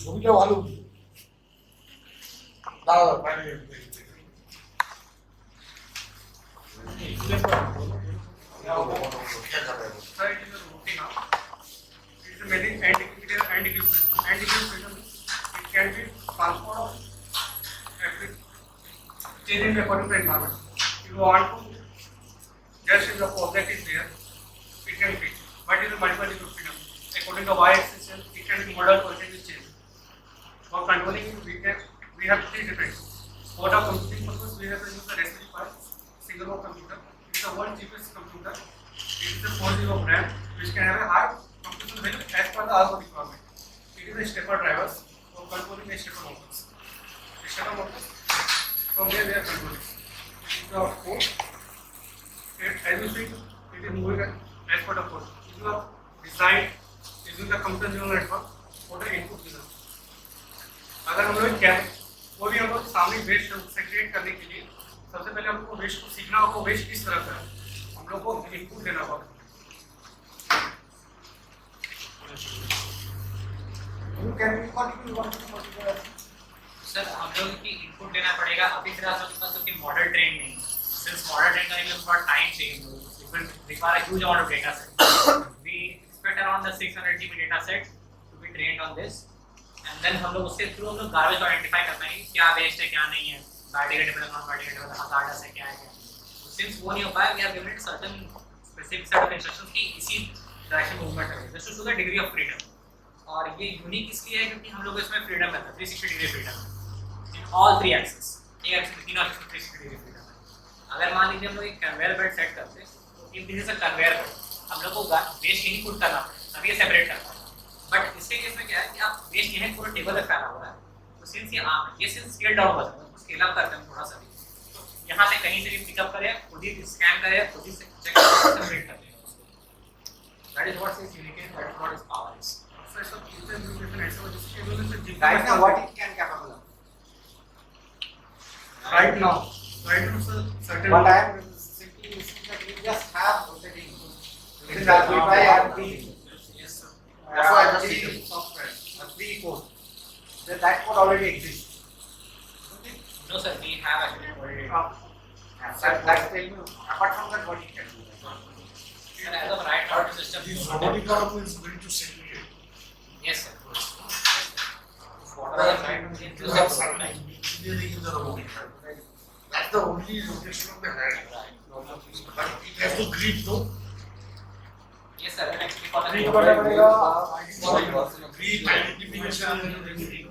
ছবিটা ভালো দাঁড়াও বাইরে changing according to environment. If you want to just if the object is there, it can fit. But it is multiple degree of freedom. According to y-axis, it can be model or it can be changed. For controlling, we have three different. For the computing purpose, we have to use the Raspberry Pi single board computer. It is a 1 GPS computer. It is a 4 GB of RAM, which can have a high computation value as per the algo requirement. It is a stepper drivers for controlling the stepper motors. The stepper motors, from there they are controlling. It is the code. As you see, it is moving as per the code. It is designed using the computer neural network for the input result. अगर हम लोग क्या वो भी हम लोग सामने waste से क्रिएट करने के लिए सबसे पहले हमको वेस्ट को सीखना होगा वेस्ट किस तरह का है हम लोग को इनपुट देना होगा सर हम लोग की इनपुट देना पड़ेगा अभी फिर आप लोग सबके मॉडल ट्रेन नहीं सिंस मॉडल ट्रेन करने के लिए थोड़ा टाइम चाहिए it will require a huge amount of data set we expect around the 600 GB data set to be trained on this and then हम लोग उसके थ्रू हम लोग गार्बेज को आइडेंटिफाई करते हैं क्या वेस्ट है क्या नहीं है बायोडिग्रेडेबल नॉन बायोडिग्रेडेबल हजार्डस है क्या है सिंस वो नहीं हो पाया we have given it certain specific set of instructions की इसी डायरेक्शन मूवमेंट है just to show the degree of freedom और ये यूनिक इसलिए है क्योंकि हम लोग इसमें फ्रीडम है 360 degree freedom in all three axis एक एक्सिस तीनों एक्सिस 360 डिग्री फ्रीडम है अगर मान लीजिए हम लोग एक कन्वेयर बेल्ट सेट करते हैं तो if this is a conveyor belt हम लोग को वेस्ट यहीं पुट करना पड़ेगा तभी ये सेपरेट करना है बट इसके केस में क्या है कि आप वेस्ट यहीं पूरा टेबल पे फैला हुआ है तो सिंस ये आम है ये सिंस स्केल डाउन हो जाता है उसको स्केल अप करते हैं थोड़ा सा भी तो यहाँ से कहीं से भी पिकअप करें खुद ही स्कैन करें खुद ही से चेक सेपरेट कर देगा उसको that is what is unique and that is what is power is Right now, what it can capable of? right now sir certain What I am simply using that we just have rotating. It is Raspberry Pi RP. yes sir That's why the software, the free code. That code already exists. no sir we have actually already That's tell me. Apart from that, what it can do? and as of right now the system this robotic arm is going to segregate yes sir what are the right now we you have some engineering in the robotic arm that's the only location of the hand but it has to grip no yes sir and actually for the grip identification and everything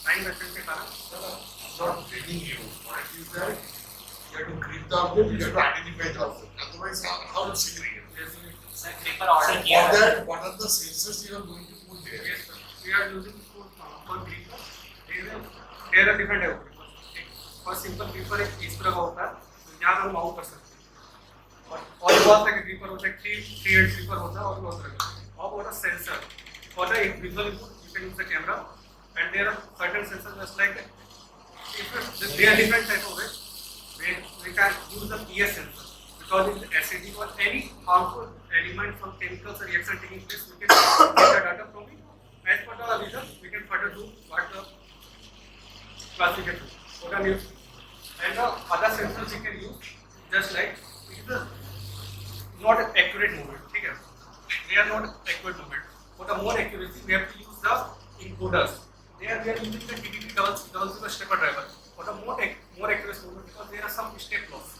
time restriction के कारण not training you what is that you have to grip the object you have to identify the object otherwise how to segregate sir paper order for किया that what are the sensors you are going to put there yes sir we are using for gripper there are different type for simple gripper एक इस तरह का होता है जहाँ हम mount कर सकते हैं और बहुत तरह के gripper होते हैं 3-8 gripper होता है और बहुत तरह का और what are sensor for the visual input you can use the camera and there are certain sensors just like if they are different type of it we can use the PS sensor because in acidic or any harmful element from chemicals or reaction taking place we can get the data from it as per the result we can further do what the classification what are new and the other sensors you can use just like it is not accurate movement ठीक है they are not accurate movement For the more accuracy, we have to use the encoders. There we are using the DDD double zero stepper driver. For the more accurate movement, because there are some step loss.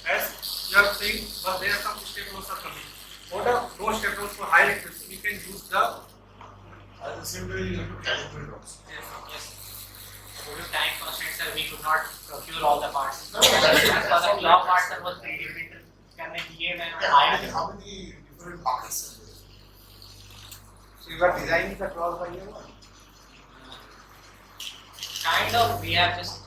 As you are saying, but there are some step loss are coming. For the no step loss for high accuracy, we can use the At the same time, you have to calibrate also. Yes. Due to time constraints, sir, we could not procure all the parts. No, For the clock parts, sir, was 3D printed. Can they behave and How many different pockets are there? So you are designing the clause by your own. kind of we have just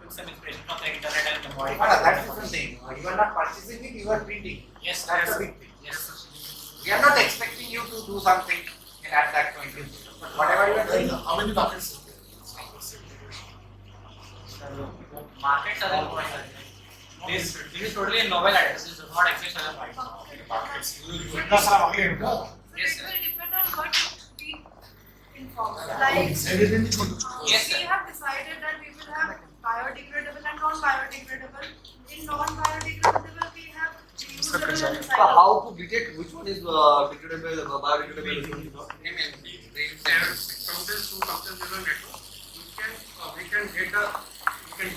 took some inspiration from the internet and the But modified. that's different thing. You are not purchasing it, you are printing. Yes, That's a big thing. Yes. We are not expecting you to do something at that point. But whatever you are doing, How many pockets are there? Markets are then going. This is totally a novel idea. This is not exist as a right now. Pockets. Yes, So sir. it will depend on what we inform. Like, Yes, we sir. have decided that we will have biodegradable and non-biodegradable. In non-biodegradable, we have reusable and So recyclable. how to detect which one is degradable, biodegradable? from this to concept neural network, we can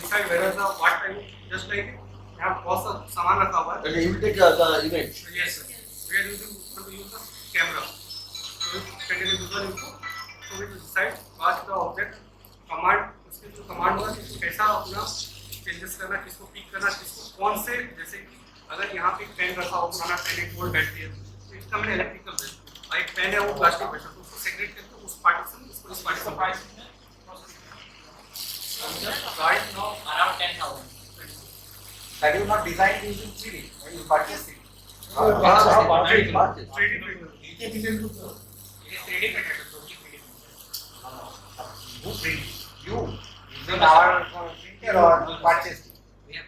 decide whether the what time, just like we have बहुत सा सामान रखा हुआ है. And you will take the image. Yes, sir. We are using to use the camera. So we continue visual input. So we decide what the object command, उसके जो command होगा किसको कैसा अपना changes करना, किसको pick करना, किसको कौन से, जैसे कि अगर यहाँ पे पेन रखा हो पुराना पेन एक बोल्ट बैठती है, तो इसका मैंने इलेक्ट्रिकल है, और एक पेन है वो प्लास्टिक बैठा, तो उसको सेग्रेट करके उस पार्टिशन इसको इस partition Right now around 10,000. that you not designed using 3D when you purchase it. Purchase. 3D printer. You can do the It is 3D printed. Totally 3D printed. Who print? You. Using our printer or you purchased it. We have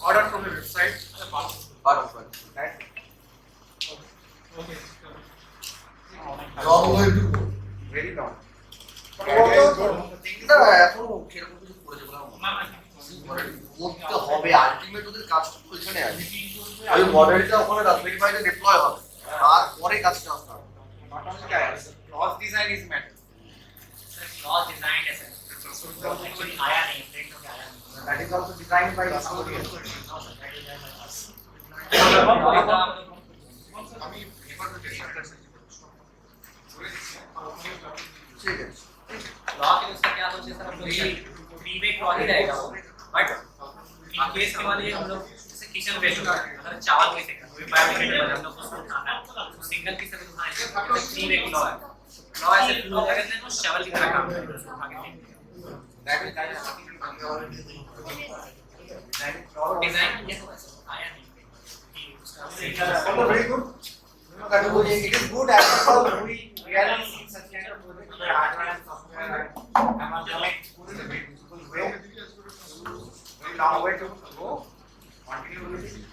Order from the website. That Okay. job going to go. very long. না এখনো সেরকম কিছু করেছে বলে আমার মনে হয় না। করতে হবে আলটিমেট ওদের কাজটা তো ওইখানে আছে ওই মডেলটা ওখানে রাসবেরি পাইতে ডিপ্লয় হবে তারপরে কাজটা start Not only that, clause design is matter. law designed as a actually आया नहीं print होके आया नहीं. That is also designed by somebody else. No, sir, that is designed by us. আমি ঠিক আছে लॉ के उसका क्या सोचे सर हम लोग प्रीवे कॉल ही रहेगा वो बट इन केस के वाले हम लोग जैसे किचन वेस्ट होता है अगर चावल कैसे का कोई बायोडिग्रेडेबल हम लोग उसको खाना है तो सिंगल पीस अगर खाना है तो प्रीवे लॉ है लॉ ऐसे फ्लो करते हैं तो चावल की तरह काम करेगा उसको खा के That is डिजाइन ये हुआ सर आया नहीं also very good. You know that it is good as well. We really see such kind of projects where hardware and software and put in a very useful way. Very long way to go. Continue with it.